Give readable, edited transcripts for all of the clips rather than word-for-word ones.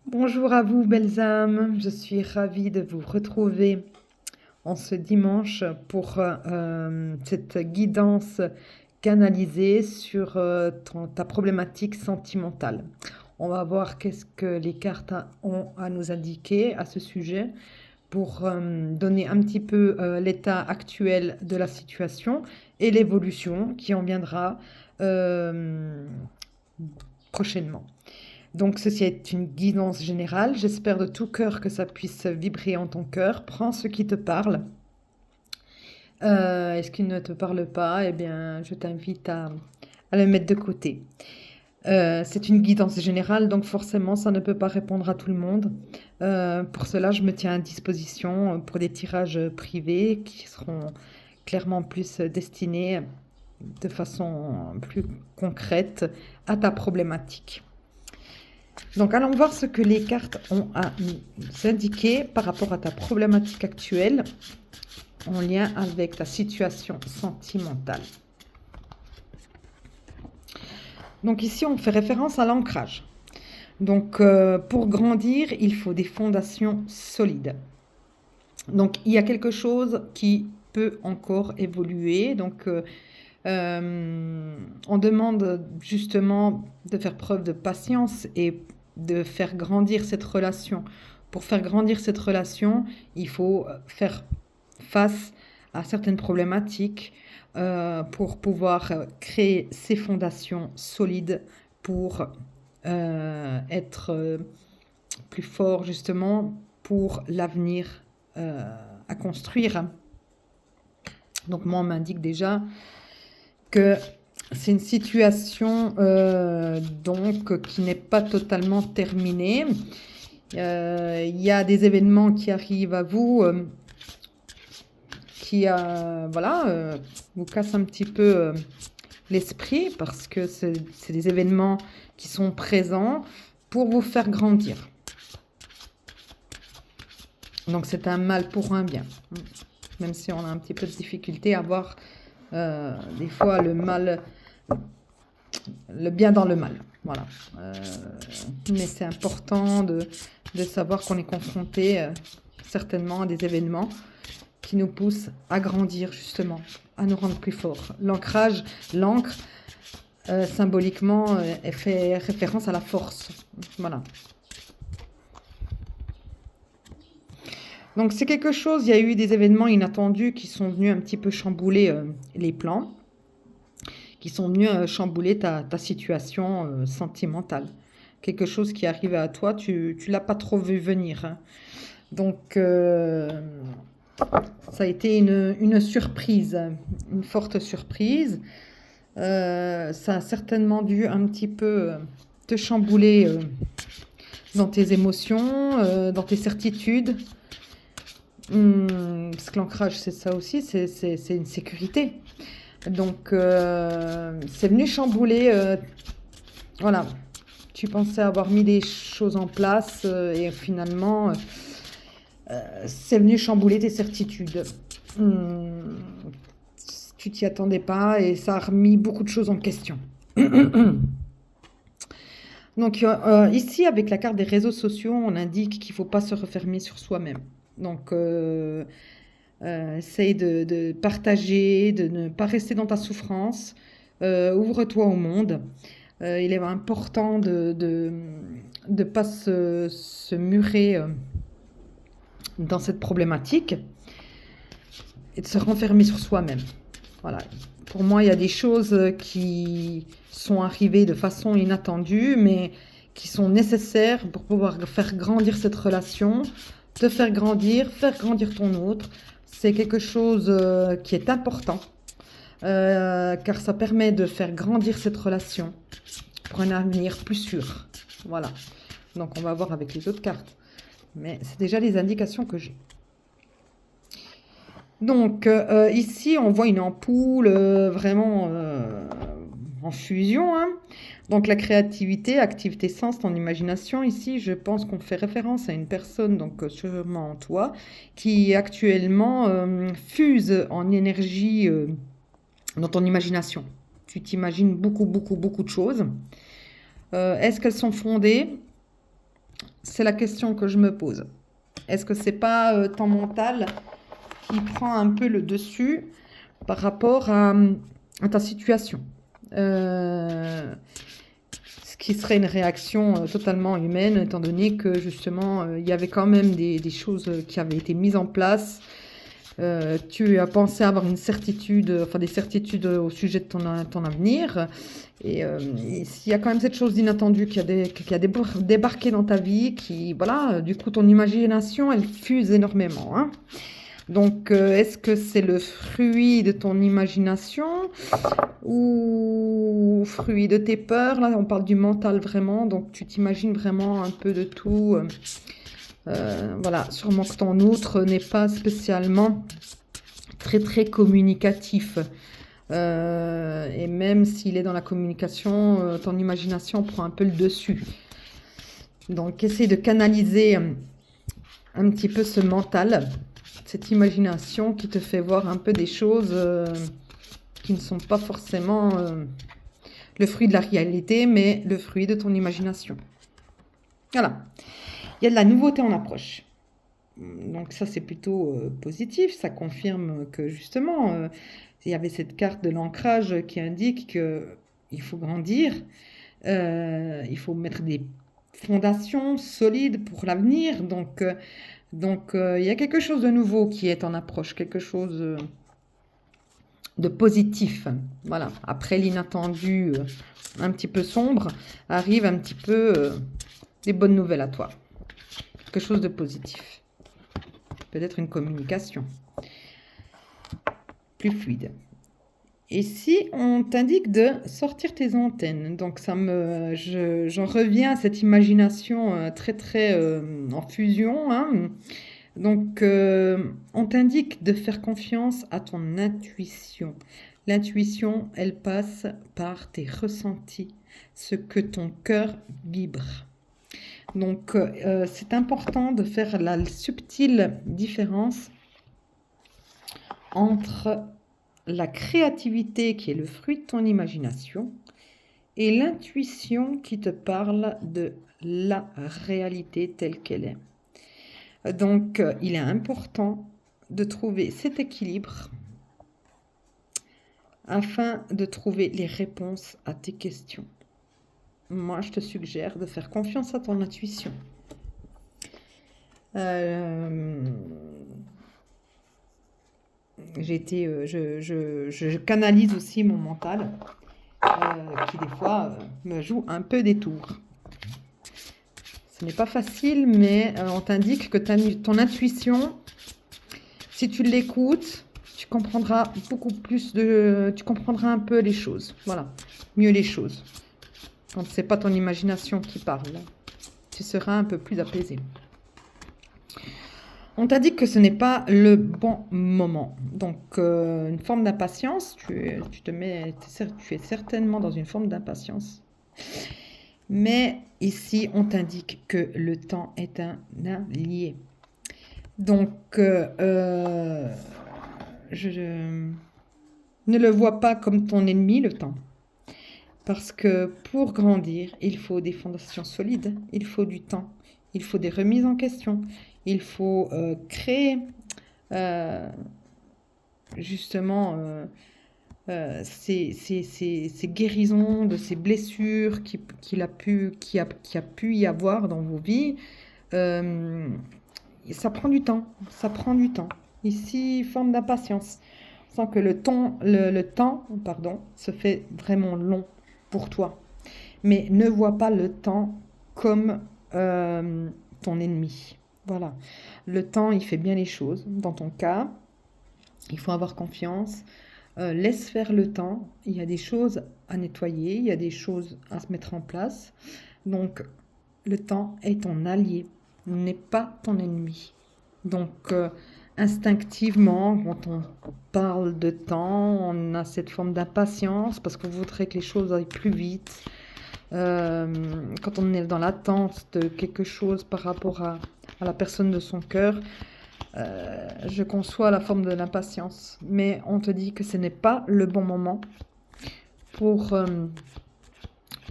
Bonjour à vous, belles âmes. Je suis ravie de vous retrouver en ce dimanche pour cette guidance canalisée sur ta problématique sentimentale. On va voir qu'est-ce que les cartes ont à nous indiquer à ce sujet pour donner un petit peu l'état actuel de la situation et l'évolution qui en viendra prochainement. Donc ceci est une guidance générale. J'espère de tout cœur que ça puisse vibrer en ton cœur. Prends ce qui te parle. Et ce qui ne te parle pas, eh bien, je t'invite à le mettre de côté. C'est une guidance générale, donc forcément, ça ne peut pas répondre à tout le monde. Pour cela, je me tiens à disposition pour des tirages privés qui seront clairement plus destinés de façon plus concrète à ta problématique. Donc, allons voir ce que les cartes ont à nous indiquer par rapport à ta problématique actuelle en lien avec ta situation sentimentale. Donc ici, on fait référence à l'ancrage. Donc, pour grandir, il faut des fondations solides. Donc, il y a quelque chose qui peut encore évoluer. Donc, on demande justement de faire preuve de patience et de faire grandir cette relation. Pour faire grandir cette relation, il faut faire face à certaines problématiques pour pouvoir créer ces fondations solides pour être plus fort justement pour l'avenir à construire. Donc moi on m'indique déjà que c'est une situation donc qui n'est pas totalement terminée. Il y a des événements qui arrivent à vous qui voilà, vous cassent un petit peu l'esprit parce que c'est des événements qui sont présents pour vous faire grandir. Donc c'est un mal pour un bien, même si on a un petit peu de difficulté à voir des fois le mal, le bien dans le mal. Voilà. Mais c'est important de savoir qu'on est confronté certainement à des événements qui nous poussent à grandir justement, à nous rendre plus forts. L'ancrage, l'encre, symboliquement, elle fait référence à la force. Voilà. Donc c'est quelque chose, il y a eu des événements inattendus qui sont venus un petit peu chambouler les plans, qui sont venus chambouler ta situation sentimentale. Quelque chose qui arrivait à toi, tu l'as pas trop vu venir. Hein. Donc ça a été une surprise, une forte surprise. Ça a certainement dû un petit peu te chambouler dans tes émotions, dans tes certitudes. Parce que l'ancrage, c'est ça aussi, c'est une sécurité. Donc, c'est venu chambouler. Voilà, tu pensais avoir mis des choses en place et finalement, c'est venu chambouler tes certitudes. Tu t'y attendais pas et ça a remis beaucoup de choses en question. Donc, ici, avec la carte des réseaux sociaux, on indique qu'il ne faut pas se refermer sur soi-même. Donc, essaye de partager, de ne pas rester dans ta souffrance. Ouvre-toi au monde. Il est important de ne pas se murer dans cette problématique et de se renfermer sur soi-même. Voilà. Pour moi, il y a des choses qui sont arrivées de façon inattendue, mais qui sont nécessaires pour pouvoir faire grandir cette relation, te faire grandir ton autre. C'est quelque chose qui est important, car ça permet de faire grandir cette relation pour un avenir plus sûr. Voilà. Donc, on va voir avec les autres cartes. Mais c'est déjà les indications que j'ai. Donc, ici, on voit une ampoule vraiment en fusion. Hein. Donc, la créativité active tes sens, ton imagination. Ici, je pense qu'on fait référence à une personne, donc sûrement toi, qui actuellement fuse en énergie dans ton imagination. Tu t'imagines beaucoup, beaucoup, beaucoup de choses. Est-ce qu'elles sont fondées? c'est la question que je me pose. Est-ce que c'est pas ton mental qui prend un peu le dessus par rapport à ta situation? Ce qui serait une réaction totalement humaine, étant donné que justement, il y avait quand même des choses qui avaient été mises en place. Tu as pensé avoir une certitude, enfin des certitudes au sujet de ton avenir. Et s'il y a quand même cette chose d'inattendue qui a débarqué dans ta vie, qui, voilà, du coup, ton imagination, elle fuse énormément, hein. Donc, est-ce que c'est le fruit de ton imagination ou fruit de tes peurs? Là, on parle du mental vraiment, donc tu t'imagines vraiment un peu de tout. Voilà, sûrement que ton outre n'est pas spécialement très très communicatif. Et même s'il est dans la communication, ton imagination prend un peu le dessus. Donc, essaie de canaliser un petit peu ce mental, cette imagination qui te fait voir un peu des choses qui ne sont pas forcément le fruit de la réalité, mais le fruit de ton imagination. Voilà. Il y a de la nouveauté en approche. Donc ça, c'est plutôt positif. Ça confirme que justement, il y avait cette carte de l'ancrage qui indique qu'il faut grandir, il faut mettre des fondations solides pour l'avenir. Donc, il y a quelque chose de nouveau qui est en approche, quelque chose de positif. Voilà. Après l'inattendu un petit peu sombre, arrive un petit peu des bonnes nouvelles à toi. Quelque chose de positif. Peut-être une communication plus fluide. Et si on t'indique de sortir tes antennes, donc j'en reviens à cette imagination très très en fusion, hein. Donc on t'indique de faire confiance à ton intuition. L'intuition, elle passe par tes ressentis, ce que ton cœur vibre. Donc c'est important de faire la subtile différence entre la créativité qui est le fruit de ton imagination et l'intuition qui te parle de la réalité telle qu'elle est. Donc, il est important de trouver cet équilibre afin de trouver les réponses à tes questions. Moi, je te suggère de faire confiance à ton intuition. Je canalise aussi mon mental qui des fois me joue un peu des tours. Ce n'est pas facile, mais on t'indique que ton intuition, si tu l'écoutes, tu comprendras tu comprendras un peu les choses. Voilà, mieux les choses. Quand c'est pas ton imagination qui parle, tu seras un peu plus apaisé. On t'a dit que ce n'est pas le bon moment. Donc, une forme d'impatience, tu es certainement dans une forme d'impatience. Mais ici, on t'indique que le temps est un allié. Donc, je ne le vois pas comme ton ennemi, le temps. Parce que pour grandir, il faut des fondations solides, il faut du temps, il faut des remises en question, il faut créer justement ces guérisons de ces blessures qu'il a pu y avoir dans vos vies. Ça prend du temps, ça prend du temps. Ici, forme d'impatience. On sent que le temps se fait vraiment long pour toi. Mais ne vois pas le temps comme ton ennemi. Voilà. Le temps, il fait bien les choses. Dans ton cas, il faut avoir confiance. Laisse faire le temps. Il y a des choses à nettoyer, il y a des choses à se mettre en place. Donc, le temps est ton allié, n'est pas ton ennemi. Donc, instinctivement, quand on parle de temps, on a cette forme d'impatience parce qu'on voudrait que les choses aillent plus vite. Quand on est dans l'attente de quelque chose par rapport à la personne de son cœur, je conçois la forme de l'impatience. Mais on te dit que ce n'est pas le bon moment pour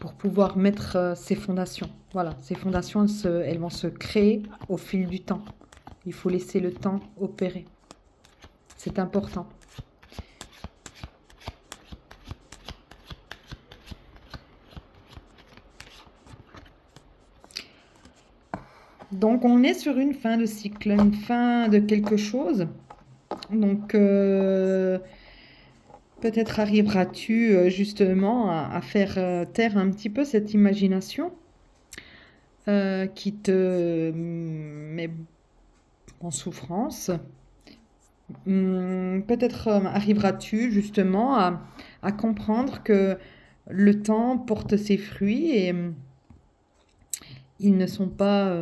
pour pouvoir mettre ces fondations. Voilà, ces fondations, elles vont se créer au fil du temps. Il faut laisser le temps opérer. C'est important. Donc, on est sur une fin de cycle, une fin de quelque chose. Donc, peut-être arriveras-tu justement à faire taire un petit peu cette imagination qui te met en souffrance. Peut-être arriveras-tu justement à comprendre que le temps porte ses fruits et ils ne sont pas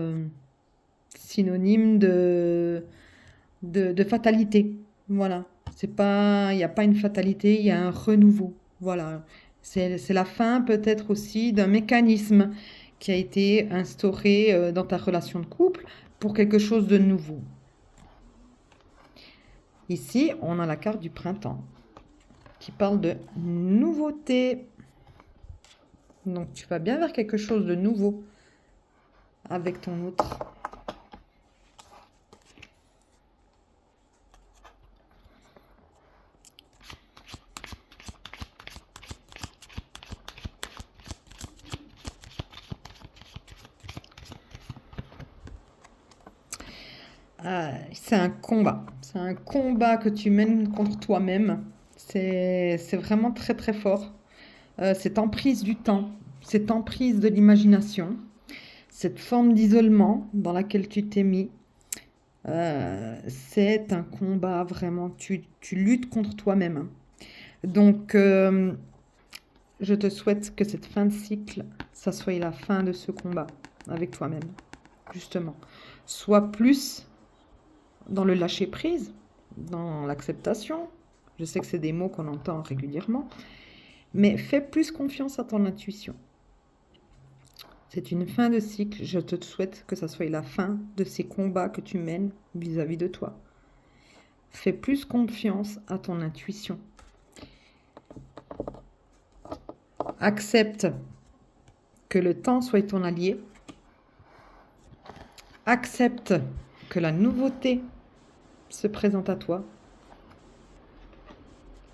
synonymes de fatalité. Voilà. C'est pas, il n'y a pas une fatalité, il y a un renouveau. Voilà. C'est la fin peut-être aussi d'un mécanisme qui a été instauré dans ta relation de couple pour quelque chose de nouveau. Ici, on a la carte du printemps qui parle de nouveauté. Donc, tu vas bien vers quelque chose de nouveau avec ton autre. C'est un combat. C'est un combat que tu mènes contre toi-même. C'est vraiment très très fort. Cette emprise du temps, cette emprise de l'imagination, cette forme d'isolement dans laquelle tu t'es mis, c'est un combat vraiment. Tu luttes contre toi-même. Donc, je te souhaite que cette fin de cycle, ça soit la fin de ce combat avec toi-même, justement. Sois plus dans le lâcher-prise, dans l'acceptation. Je sais que c'est des mots qu'on entend régulièrement, mais fais plus confiance à ton intuition. C'est une fin de cycle. Je te souhaite que ça soit la fin de ces combats que tu mènes vis-à-vis de toi. Fais plus confiance à ton intuition. Accepte que le temps soit ton allié. Accepte que la nouveauté se présente à toi.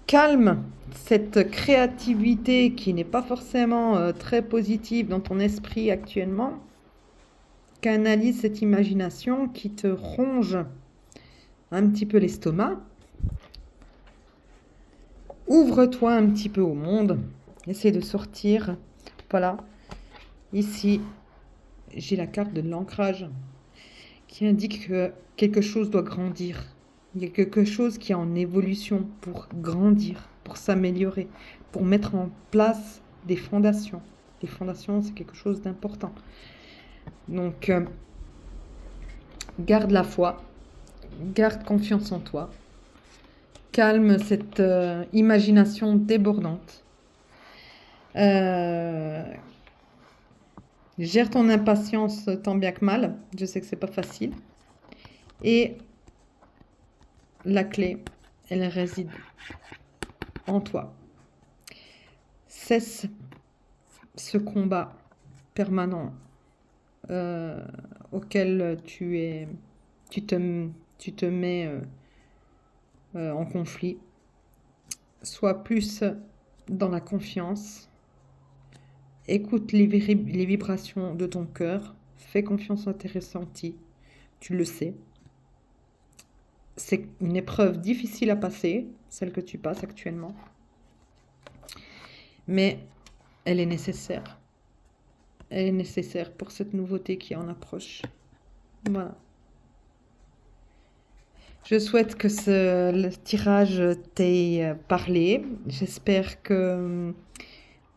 Calme cette créativité qui n'est pas forcément très positive dans ton esprit actuellement. Canalise cette imagination qui te ronge un petit peu l'estomac. Ouvre-toi un petit peu au monde. Essaie de sortir. Voilà. Ici, j'ai la carte de l'ancrage qui indique que quelque chose doit grandir. Il y a quelque chose qui est en évolution pour grandir, pour s'améliorer, pour mettre en place des fondations. Les fondations, c'est quelque chose d'important. Donc, garde la foi, garde confiance en toi, calme cette imagination débordante. Gère ton impatience tant bien que mal. Je sais que c'est pas facile. Et la clé, elle réside en toi. Cesse ce combat permanent auquel tu te mets en conflit. Sois plus dans la confiance. Écoute les vibrations de ton cœur. Fais confiance à tes ressentis. Tu le sais. C'est une épreuve difficile à passer, celle que tu passes actuellement. Mais elle est nécessaire. Elle est nécessaire pour cette nouveauté qui en approche. Voilà. Je souhaite que le tirage t'ait parlé. J'espère que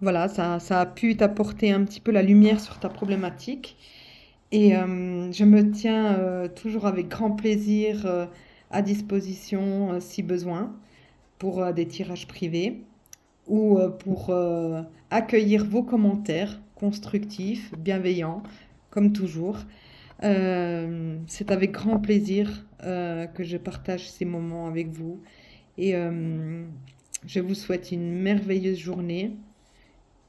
voilà, ça a pu t'apporter un petit peu la lumière sur ta problématique. Et je me tiens toujours avec grand plaisir à disposition si besoin pour des tirages privés ou pour accueillir vos commentaires constructifs, bienveillants, comme toujours. C'est avec grand plaisir que je partage ces moments avec vous. Et je vous souhaite une merveilleuse journée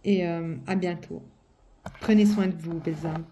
et à bientôt. Prenez soin de vous, belles âmes.